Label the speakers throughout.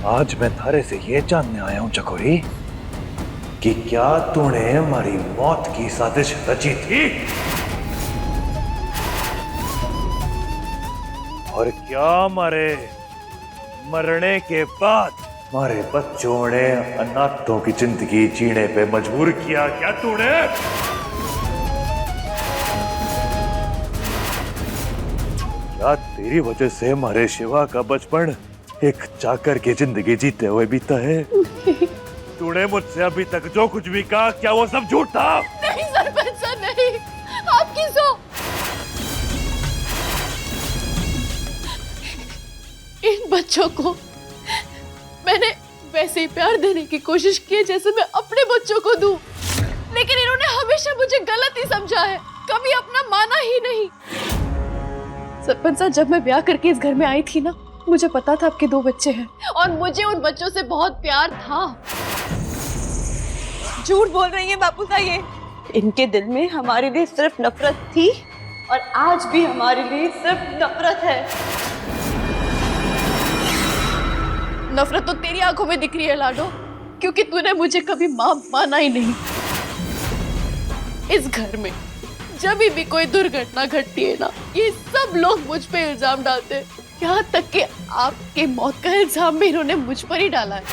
Speaker 1: आज मैं थारे से ये जानने आया हूं चकोरी कि क्या तूने हमारी मौत की साजिश रची थी और क्या मरने के बाद हमारे बच्चों ने अनाथों की जिंदगी जीने पे मजबूर किया क्या तूने? क्या तेरी वजह से हमारे शिवा का बचपन एक चाकर की जिंदगी जीते हुए बीता है? तूने मुझसे अभी तक जो कुछ भी कहा क्या वो सब झूठ था?
Speaker 2: नहीं सरपंच सर नहीं, आप किसो इन बच्चों को मैंने वैसे ही प्यार देने की कोशिश की है जैसे मैं अपने बच्चों को दूं, लेकिन इन्होंने हमेशा मुझे गलत ही समझा है, कभी अपना माना ही नहीं। सरपंच साहब, जब मैं ब्याह करके इस घर में आई थी ना, मुझे पता था आपके 2 बच्चे हैं और मुझे उन बच्चों से बहुत प्यार था।
Speaker 3: झूठ बोल रही है बापू साहब, ये इनके दिल में हमारे लिए सिर्फ नफरत थी और आज भी हमारे लिए सिर्फ नफरत है।
Speaker 2: नफरत तो तेरी आंखों में दिख रही है लाडो, क्योंकि तूने मुझे कभी मां माना ही नहीं। इस घर में जब भी कोई दुर्घटना घटती है ना, ये सब लोग मुझ पे इल्जाम डालते हैं, यहाँ तक कि आपके मौत का इल्जाम भी इन्होंने मुझ पर ही डाला है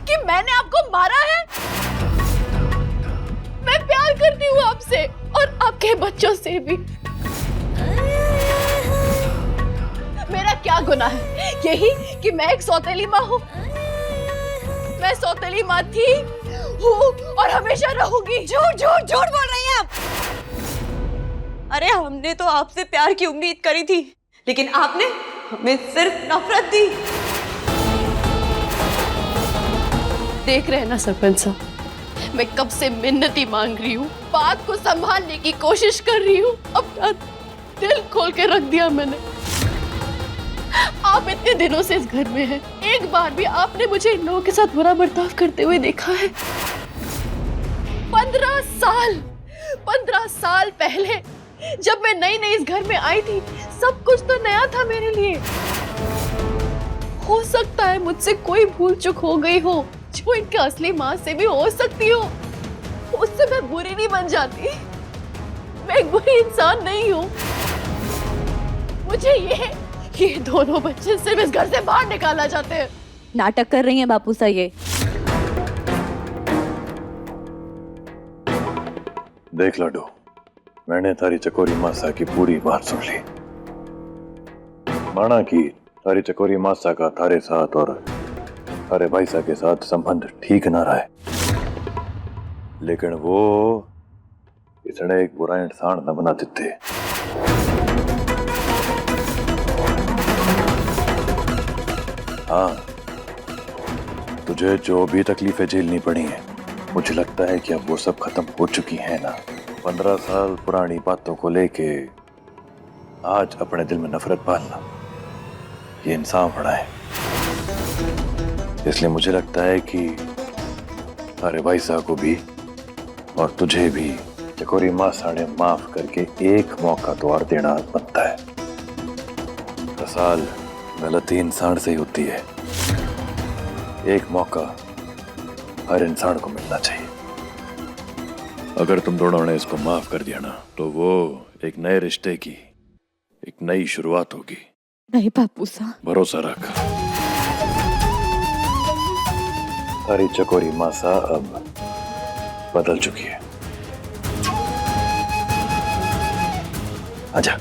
Speaker 2: कि मैंने आपको मारा है। मैं प्यार करती हूँ आपसे और आपके बच्चों से भी। मेरा क्या गुनाह है? यही कि मैं एक सौतेली माँ हूँ। मैं सौतेली माँ थी, हूँ और हमेशा रहूंगी।
Speaker 3: झूठ झूठ झूठ बोल रही हैं आप। अरे हमने तो आपसे प्यार की उम्मीद करी थी, लेकिन आपने हमें सिर्फ नफरत दी।
Speaker 2: देख रहे हैं ना सरपंच साहब, मैं कब से मिन्नती मांग रही हूँ, बात को संभालने की कोशिश कर रही हूँ, अपना दिल खोल के रख दिया मैंने। आप इतने दिनों से इस घर में हैं, एक बार भी आपने मुझे इन लोगों के साथ बुरा बर्ताव करते हुए देखा है? 15 साल पहले जब मैं नई नई इस घर में आई थी, सब कुछ तो नया था मेरे लिए। हो सकता है मुझसे कोई भूल चूक हो गई हो, जो इनके असली माँ से भी हो सकती हो। उससे मैं बुरी नहीं बन जाती, मैं एक बुरी इंसान नहीं हूँ। मुझे ये दोनों बच्चे सिर्फ इस घर से बाहर निकाला जाते हैं।
Speaker 3: नाटक कर रही हैं बापू साहब ये।
Speaker 1: देख लाडो, मैंने थारी चकोरी मासा की पूरी बात सुन ली। माना कि थारी चकोरी मासा का थारे साथ और थारे भाई साहब के साथ संबंध ठीक ना रहा है, लेकिन वो इसने एक बुरा इंसान न बना देते। हाँ, तुझे जो भी तकलीफें झेलनी पड़ी हैं, मुझे लगता है कि अब वो सब खत्म हो चुकी हैं ना। 15 साल पुरानी बातों को लेके आज अपने दिल में नफरत पालना, ये इंसान बड़ा है। इसलिए मुझे लगता है कि तारे भाई साहब को भी और तुझे भी चकोरी मासा ने माफ करके एक मौका तो और देना बनता है। दरअसल गलती इंसान से ही होती है, एक मौका हर इंसान को मिलना चाहिए। अगर तुम दोनों ने इसको माफ कर दिया ना, तो वो एक नए रिश्ते की एक नई शुरुआत होगी।
Speaker 3: नहीं बापू साहब,
Speaker 1: भरोसा रख। हरी चकोरी मासा अब बदल चुकी है। आजा,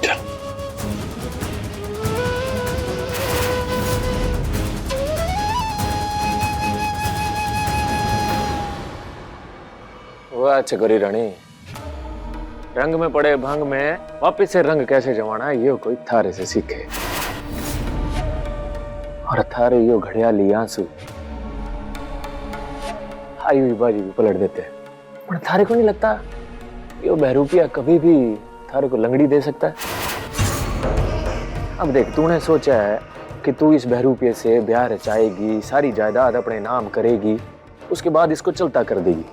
Speaker 1: चल।
Speaker 4: वाह चकोरी रानी, रंग में पड़े भंग में वापिस से रंग कैसे जमाना है, ये कोई थारे से सीखे। और थारे यो घड़ियाली आंसू आई हुई बाजी भी पलट देते हैं। पर थारे को नहीं लगता यो बहरूपिया कभी भी थारे को लंगड़ी दे सकता है? अब देख, तूने सोचा है कि तू इस बहरूपिये से ब्याह रचाएगी, सारी जायदाद अपने नाम करेगी, उसके बाद इसको चलता कर देगी।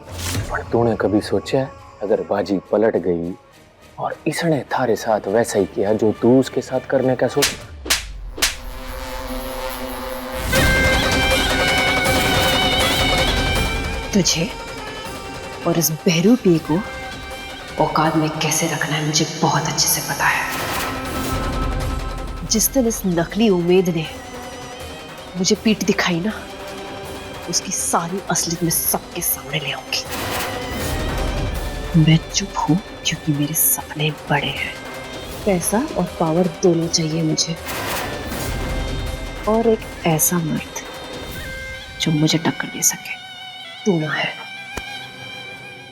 Speaker 4: पर तूने कभी सोचा है अगर बाजी पलट गई और इसने थारे साथ वैसा ही किया जो तू उसके साथ करने का सोच?
Speaker 2: तुझे और इस बहरूपी को औकात में कैसे रखना है मुझे बहुत अच्छे से पता है। जिस दिन इस नकली उम्मीद ने मुझे पीठ दिखाई ना, उसकी सारी असलियत में सबके सामने ले आऊंगी। मैं चुप हूं क्योंकि मेरे सपने बड़े हैं। पैसा और पावर दोनों चाहिए मुझे, और एक ऐसा मर्द जो मुझे टक्कर दे सके। तू ना है।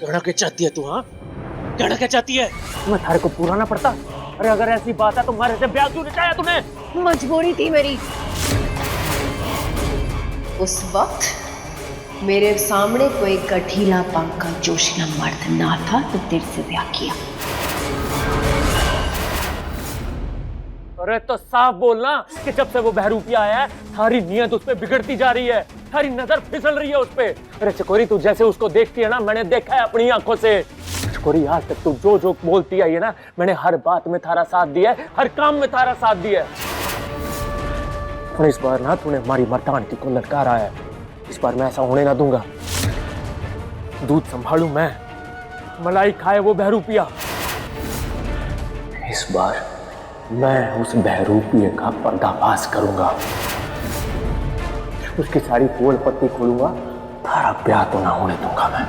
Speaker 4: कहना क्या चाहती है तू? हाँ, कहना क्या चाहती है? मैं थारे को पूरा ना पड़ता। अरे अगर ऐसी बात है तो हमारे से ब्याह क्यों रचाया तूने?
Speaker 2: मजबूरी थी मेरी। उस वक्त मेरे सामने कोई गठीला पंख का जोशीला मर्द ना था तो तेरे से ब्याह किया।
Speaker 4: अरे तो साफ बोलना कि जब से वो बहरूपिया आया है थारी नीयत उस पे बिगड़ती जा रही है, थारी नजर फिसल रही है उस पे। अरे चकोरी, तू जैसे उसको देखती है ना, मैंने देखा है अपनी आंखों से। चकोरी, आज तक तू जो जो बोलती आई है ना, मैंने हर बात में थारा साथ दिया है, हर काम में थारा साथ दिया है। और इस बार ना तूने हमारी मर्दानगी को ललकारा है। इस बार मैं ऐसा होने ना दूंगा। दूध संभालू मैं, मलाई खाए वो बहरूपिया। इस बार मैं उस बहरूपिये का पर्दाफाश करूंगा, उसकी सारी पोल पत्ती खोलूंगा। थारा ब्याह तो ना होने दूंगा मैं।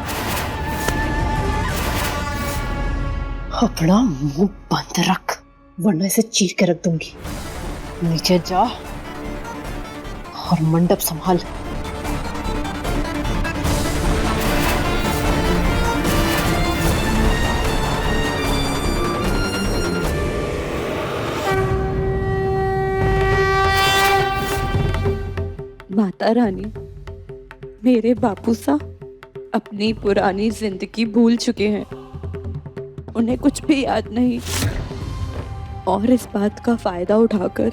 Speaker 2: अपना मुंह बंद रख, वरना इसे चीर के रख दूंगी। नीचे जा और मंडप संभाल।
Speaker 3: माता रानी, मेरे बापू सा अपनी पुरानी जिंदगी भूल चुके हैं। उन्हें कुछ भी याद नहीं, और इस बात का फायदा उठाकर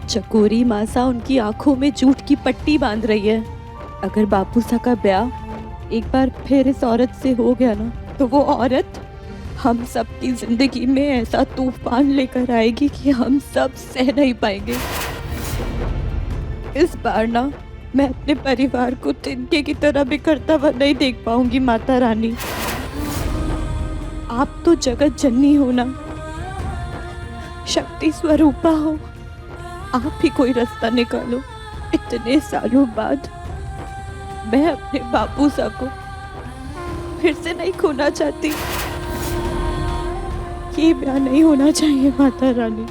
Speaker 3: चकोरी मासा उनकी आंखों में झूठ की पट्टी बांध रही है। अगर बापू सा का ब्याह एक बार फिर इस औरत से हो गया ना, तो वो औरत हम सब की जिंदगी में ऐसा तूफान लेकर आएगी कि हम सब सह नहीं पाएंगे। इस बार ना मैं अपने परिवार को तिनके की तरह बिखरता हुआ नहीं देख पाऊंगी। माता रानी, आप तो जगत जननी हो ना, शक्ति स्वरूपा हो, आप ही कोई रास्ता निकालो। इतने सालों बाद मैं अपने बापू सा को फिर से नहीं खोना चाहती। ये ब्याह नहीं होना चाहिए माता रानी।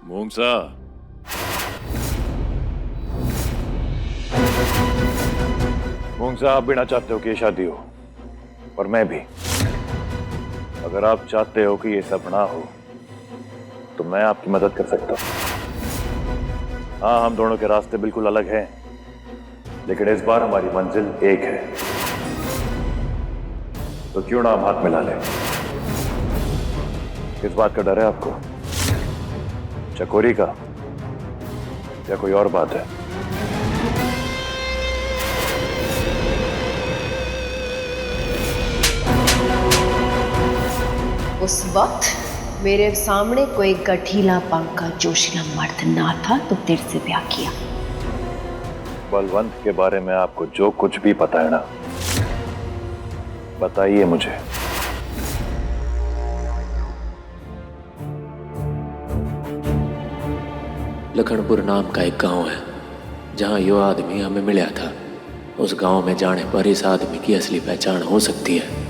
Speaker 1: मूंगसा, मूंगसा, आप भी ना चाहते हो कि ये शादी हो, और मैं भी। अगर आप चाहते हो कि ये सब ना हो तो मैं आपकी मदद कर सकता हूं। हाँ, हम दोनों के रास्ते बिल्कुल अलग हैं, लेकिन इस बार हमारी मंजिल एक है। तो क्यों ना हम हाथ मिला लें? किस बात का डर है आपको? चकोरी का, या कोई और बात है?
Speaker 2: उस वक्त मेरे सामने कोई गठीला पंख का जोशीला मर्द ना था तो तेरे से ब्याह किया।
Speaker 1: बलवंत के बारे में आपको जो कुछ भी पता है ना, बताइए मुझे।
Speaker 4: लखनपुर नाम का एक गांव है जहां यो आदमी हमें मिला था। उस गांव में जाने पर इस आदमी की असली पहचान हो सकती है।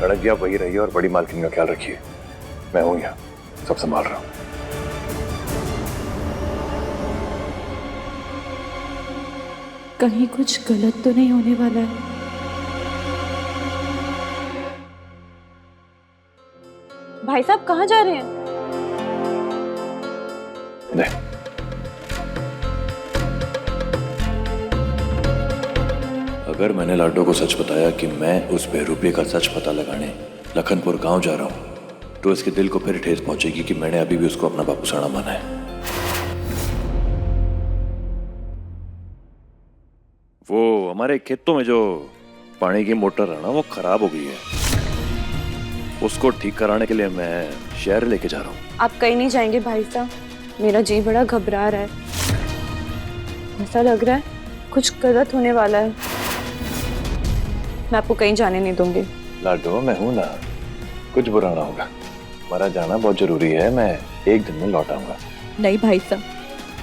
Speaker 1: लड़कियां वही रही और बड़ी मालकिन का ख्याल रखिए। मैं हूं यहाँ, सब संभाल रहा हूं।
Speaker 3: कहीं कुछ गलत तो नहीं होने वाला है? भाई साहब कहाँ जा रहे हैं?
Speaker 1: नहीं, अगर मैंने लाडो को सच बताया कि मैं उस बहरूपी का सच पता लगाने लखनपुर गांव जा रहा हूं, तो इसके दिल को फिर ठेस पहुंचेगी कि मैंने अभी भी उसको अपना बापू साड़ा माना है। वो हमारे खेतों में जो पानी की मोटर है ना वो खराब हो गई है, उसको ठीक कराने के लिए मैं शहर लेके जा रहा हूँ।
Speaker 3: आप कहीं नहीं जाएंगे भाई साहब, मेरा जी बड़ा घबरा रहा है। ऐसा लग रहा है कुछ गलत होने वाला है। मैं आपको कहीं जाने नहीं दूंगी।
Speaker 1: लाडो मैं हूं ना, कुछ बुरा ना होगा। हमारा जाना बहुत जरूरी है, मैं एक दिन में लौट आऊंगा।
Speaker 3: नहीं भाई साहब,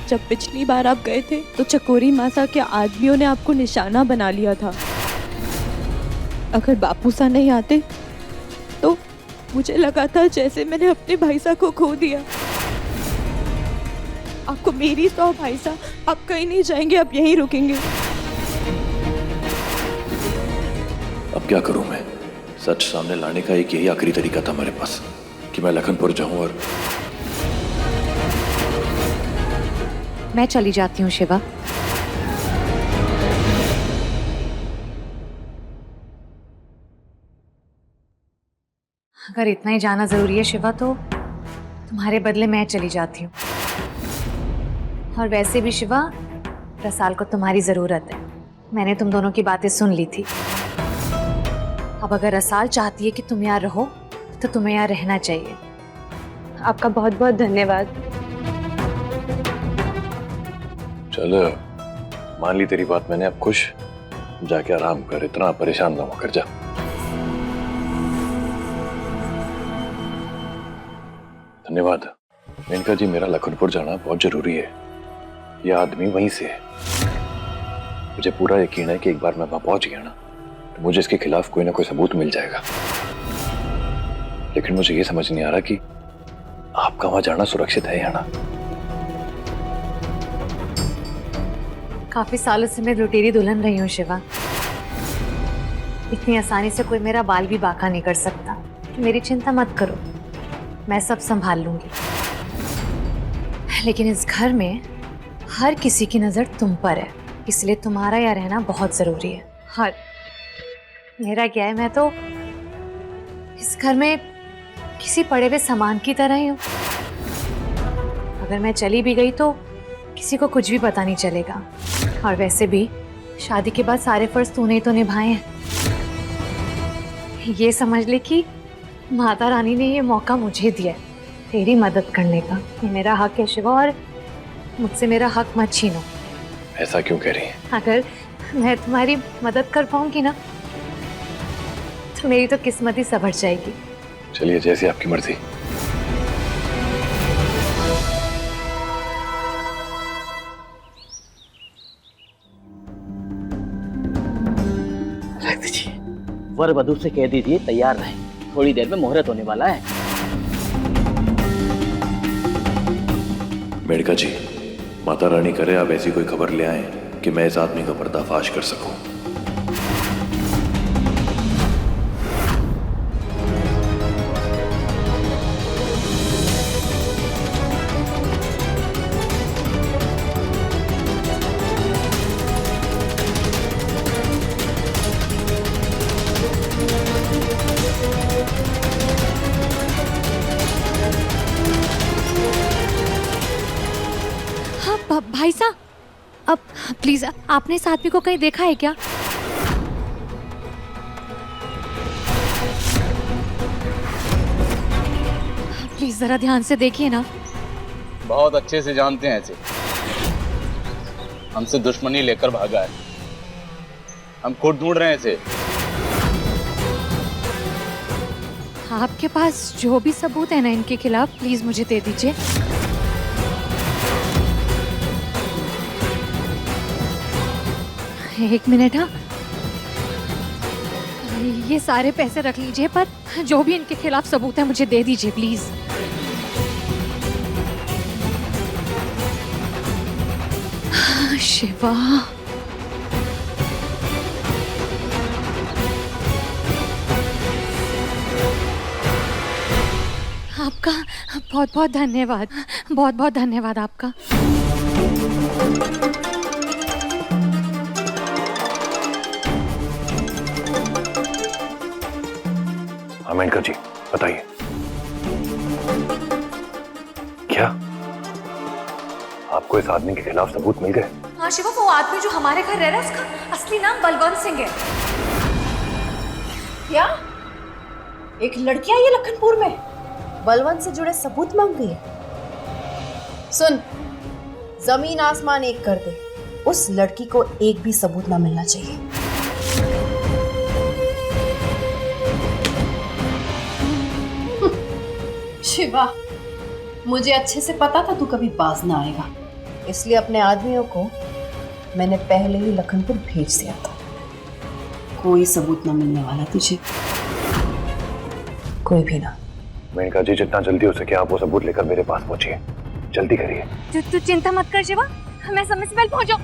Speaker 3: जब पिछली बार आप गए थे तो चकोरी मासा के आदमियों ने आपको निशाना बना लिया था। अगर बापू सा नहीं आते तो मुझे लगा था जैसे मैंने अपने भाई साहब को खो दिया। आपको मेरी सौ भाई साहब, आप कहीं नहीं जाएंगे, आप यहीं रुकेंगे।
Speaker 1: अब क्या करूं मैं? सच सामने लाने का एक यही आखिरी तरीका था मेरे पास कि मैं लखनपुर जाऊं। और
Speaker 5: मैं चली जाती हूँ शिवा। अगर इतना ही जाना जरूरी है शिवा तो तुम्हारे बदले मैं चली जाती हूँ। और वैसे भी शिवा, रसाल को तुम्हारी जरूरत है। मैंने तुम दोनों की बातें सुन ली थी। अब अगर रसाल चाहती है कि तुम यहाँ रहो तो तुम्हें यहाँ रहना चाहिए।
Speaker 3: आपका बहुत बहुत धन्यवाद।
Speaker 1: चलो मान ली तेरी बात मैंने, अब खुश जाके आराम कर, इतना परेशान ना होकर जा। धन्यवाद मेनका जी, मेरा लखनपुर जाना बहुत जरूरी है। यह आदमी वहीं से है। मुझे पूरा यकीन है कि एक बार मैं वहां पहुंच गया ना तो मुझे इसके खिलाफ कोई ना कोई सबूत मिल जाएगा। लेकिन मुझे ये समझ नहीं आ रहा कि आपका वहां जाना सुरक्षित है या ना।
Speaker 5: काफी सालों से मैं लुटेरी दुल्हन रही हूँ शिवा। इतनी आसानी से कोई मेरा बाल भी बांका नहीं कर सकता। मेरी चिंता मत करो, मैं सब संभाल लूंगी। लेकिन इस घर में हर किसी की नजर तुम पर है, इसलिए तुम्हारा यहाँ रहना बहुत जरूरी है। हर मेरा क्या है, मैं तो इस घर में किसी पड़े हुए सामान की तरह ही हूँ। अगर मैं चली भी गई तो किसी को कुछ भी पता नहीं चलेगा। और वैसे भी शादी के बाद सारे फर्ज तूने ही तो निभाए हैं। ये समझ ले कि माता रानी ने ये मौका मुझे दिया है तेरी मदद करने का। ये मेरा हक है शिवा, और मुझसे मेरा हक मत छीनो।
Speaker 1: ऐसा क्यों कह रही है?
Speaker 5: अगर मैं तुम्हारी मदद कर पाऊंगी ना तो मेरी तो किस्मत ही संवर जाएगी।
Speaker 1: चलिए जैसी आपकी मर्जी।
Speaker 6: रख दीजिए। वर वधू से कह दीजिए तैयार रहें, थोड़ी देर में मुहूर्त होने वाला है।
Speaker 1: मेनका जी, माता रानी करे आप ऐसी कोई खबर ले आए कि मैं इस आदमी का पर्दाफाश कर सकूं।
Speaker 5: भाई साहब, अब प्लीज आपने इस आदमी को कहीं देखा है क्या? प्लीज जरा ध्यान से देखिए ना।
Speaker 7: बहुत अच्छे से जानते हैं ऐसे, हमसे दुश्मनी लेकर भागा है। हम खुद ढूंढ रहे हैं इसे।
Speaker 5: आपके पास जो भी सबूत है ना इनके खिलाफ, प्लीज मुझे दे दीजिए। एक मिनट। हाँ, ये सारे पैसे रख लीजिए, पर जो भी इनके खिलाफ सबूत है मुझे दे दीजिए प्लीज। शिवा, आपका बहुत बहुत धन्यवाद, बहुत बहुत धन्यवाद आपका।
Speaker 1: मेनका जी बताइए, क्या आपको इस आदमी के खिलाफ सबूत मिल गए?
Speaker 5: हाँ शिवा, वो आदमी जो हमारे घर रह रहा है उसका असली नाम बलवंत सिंह है।
Speaker 2: क्या एक लड़की आई है लखनपुर में, बलवंत से जुड़े सबूत मांग रही है? सुन, जमीन आसमान एक कर दे, उस लड़की को एक भी सबूत ना मिलना चाहिए। शिवा, मुझे अच्छे से पता था तू कभी बाज ना आएगा, इसलिए अपने आदमियों को मैंने पहले ही लखनपुर भेज दिया था। कोई सबूत ना मिलने वाला तुझे, कोई भी ना।
Speaker 1: मेनका जी, जितना जल्दी हो सके आप वो सबूत लेकर मेरे पास पहुंचिए, जल्दी करिए।
Speaker 5: तू चिंता मत कर शिवा, मैं समय से पहले पहुंच जाऊं।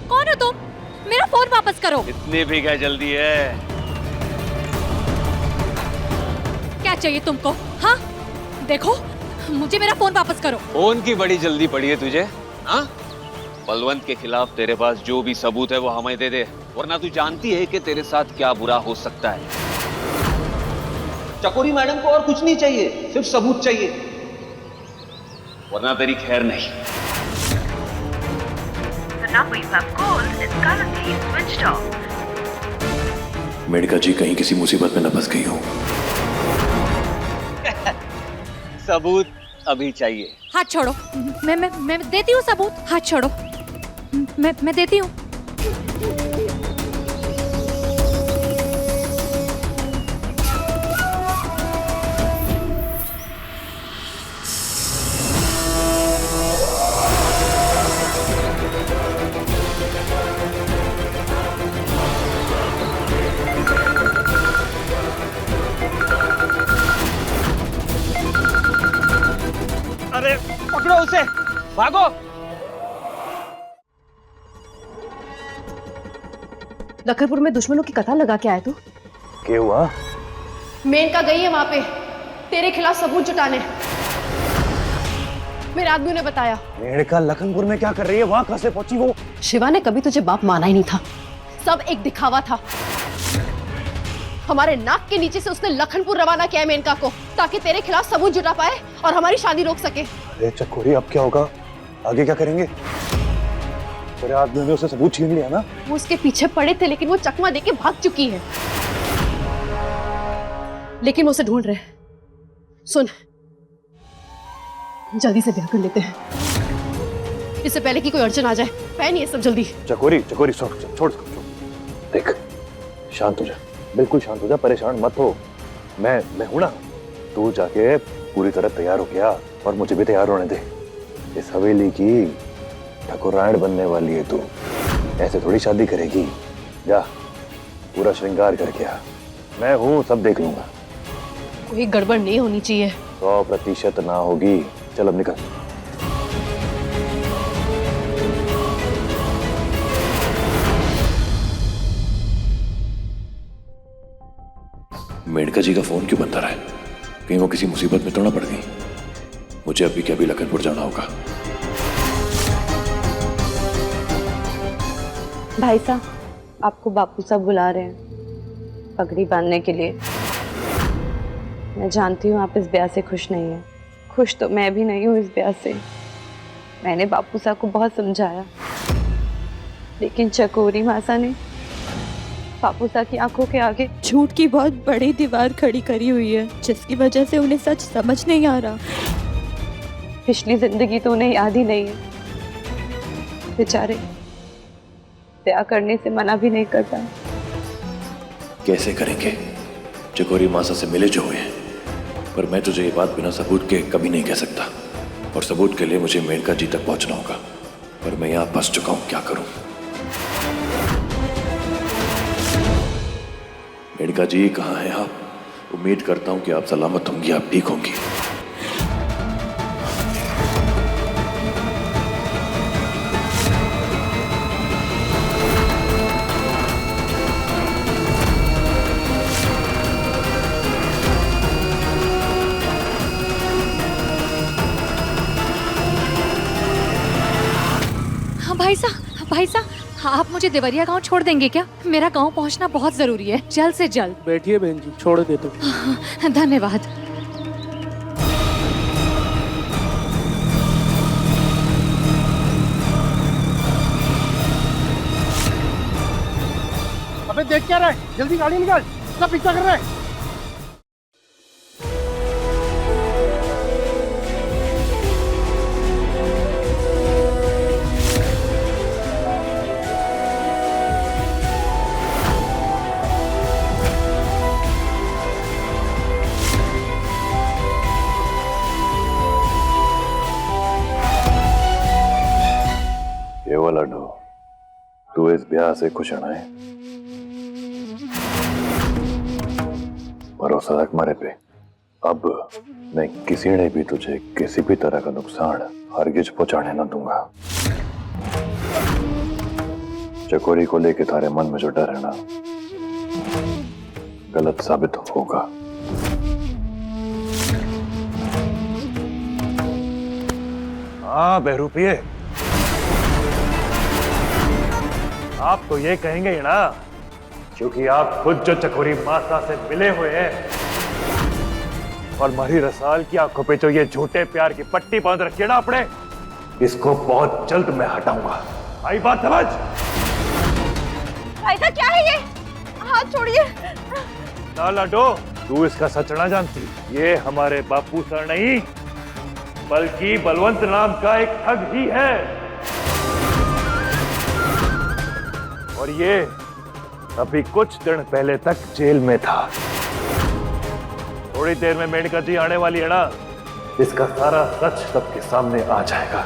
Speaker 3: कौन हो तुम? मेरा फोन वापस करो।
Speaker 7: इतनी भी क्या जल्दी है?
Speaker 3: क्या चाहिए तुमको? हाँ देखो, मुझे मेरा फोन वापस करो।
Speaker 7: फोन की बड़ी जल्दी पड़ी है तुझे? हाँ, बलवंत के खिलाफ तेरे पास जो भी सबूत है वो हमें दे दे, वरना तू जानती है कि तेरे साथ क्या बुरा हो सकता है। चकोरी मैडम को और कुछ नहीं चाहिए, सिर्फ सबूत चाहिए, वरना तेरी खैर नहीं।
Speaker 1: मेनका जी कहीं किसी मुसीबत में न फंस गई हो।
Speaker 7: सबूत अभी चाहिए।
Speaker 3: हाथ छोड़ो। मैं देती हूँ सबूत। हाथ छोड़ो। मैं देती हूँ।
Speaker 7: अरे पकड़ो उसे, भागो।
Speaker 2: लखनपुर में दुश्मनों की कथा लगा के आए तू?
Speaker 1: क्या हुआ?
Speaker 2: मेनका गई है वहां पे तेरे खिलाफ सबूत जुटाने, मेरे आदमियों ने बताया।
Speaker 1: मेनका लखनपुर में क्या कर रही है? वहां कैसे पहुंची वो?
Speaker 2: शिवा ने कभी तुझे बाप माना ही नहीं था, सब एक दिखावा था। हमारे नाक के नीचे से उसने लखनपुर रवाना किया है मेनका को, ताकि तेरे खिलाफ सबूत जुटा पाए और हमारी शादी रोक सके।
Speaker 1: अरे चकोरी, अब क्या होगा? आगे क्या करेंगे? तेरे आदमियों ने उसे सबूत छीन लिया ना?
Speaker 2: वो उसके पीछे पड़े थे, लेकिन वो चकमा देके भाग चुकी है। लेकिन वो उसे ढूंढ रहे हैं। सुन, जल्दी से ब्याह कर लेते हैं, इससे पहले कि कोई अड़चन आ जाए। पहन ये सब जल्दी।
Speaker 1: चकोरी, चकोरी छोड़। देख, शांत हो जा, बिल्कुल शांत हो जा, परेशान मत हो। मैं हूं ना। तू जाके पूरी तरह तैयार हो गया और मुझे भी तैयार होने दे। इस हवेली की ठाकुरायण बनने वाली है तू, ऐसे थोड़ी शादी करेगी। जा, पूरा श्रृंगार करके आ। मैं हूं, सब देख लूंगा।
Speaker 2: कोई गड़बड़ नहीं होनी चाहिए।
Speaker 1: 100% ना होगी। चल अब निकल। मेनका जी का फोन क्यों बंद रहा है? कहीं वो किसी मुसीबत में तो ना पड़ गई? मुझे अभी के अभी लखनपुर जाना होगा।
Speaker 3: भाई साहब, आपको बापू साहब बुला रहे हैं पगड़ी बांधने के लिए। मैं जानती हूँ आप इस ब्याह से खुश नहीं हैं। खुश तो मैं भी नहीं हूँ इस ब्याह से। मैंने बापू साहब को बहुत समझाया, लेकिन चकोरी मासा ने बापू साहब की आंखों के आगे झूठ की बहुत बड़ी दीवार खड़ी करी हुई है, जिसकी वजह से उन्हें सच समझ नहीं आ रहा। पिछली जिंदगी तो उन्हें याद ही नहीं है। बेचारे ब्याह करने से मना भी नहीं कर पाए।
Speaker 1: कैसे करेंगे? चकोरी मासा से मिले जो हुए हैं, पर मैं तुझे ये बात बिना सबूत के कभी नहीं कह सकता, और सबूत के लिए मुझे मेनका जी तक पहुंचना होगा। पर मैं यहाँ फंस चुका हूँ, क्या करूँ? मेनका जी, कहाँ हैं आप? उम्मीद करता हूँ कि आप सलामत होंगी, आप ठीक होंगी।
Speaker 3: हाँ भाई साहब,
Speaker 5: आप मुझे देवरिया गांव छोड़ देंगे क्या? मेरा गांव पहुंचना बहुत जरूरी है, जल्द से जल्द।
Speaker 8: बैठिए बहन जी, छोड़ देता हूँ।
Speaker 5: धन्यवाद।
Speaker 8: अबे देख क्या रहा है, जल्दी गाड़ी निकाल, इसका पीछा कर रहा है।
Speaker 1: केवल अड्डो, तू इस ब्याह से खुश है? भरोसा रख मारे पे। अब मैं किसी ने भी तुझे किसी भी तरह का नुकसान हरगिज पहुंचाने न दूंगा। चकोरी को लेके तारे मन में जो डर है ना, गलत साबित होगा। हाँ बहरूपिये, आप तो ये कहेंगे ही ना, क्योंकि आप खुद जो चकोरी माता से मिले हुए हैं और मारी रसाल की आंखों पे जो ये झूठे प्यार की पट्टी बांध रखी है ना आपने, इसको बहुत जल्द मैं हटाऊंगा। आई बात समझ?
Speaker 2: ऐसा क्या है ये? हाथ छोड़िए।
Speaker 1: ना लाडो, तू इसका सच ना जानती। ये हमारे बापू सर नहीं, बल्कि बलवंत नाम का एक ठग ही है। और ये अभी कुछ दिन पहले तक जेल में था। थोड़ी देर में मेनका जी आने वाली है ना, इसका सारा सच सबके सामने आ जाएगा।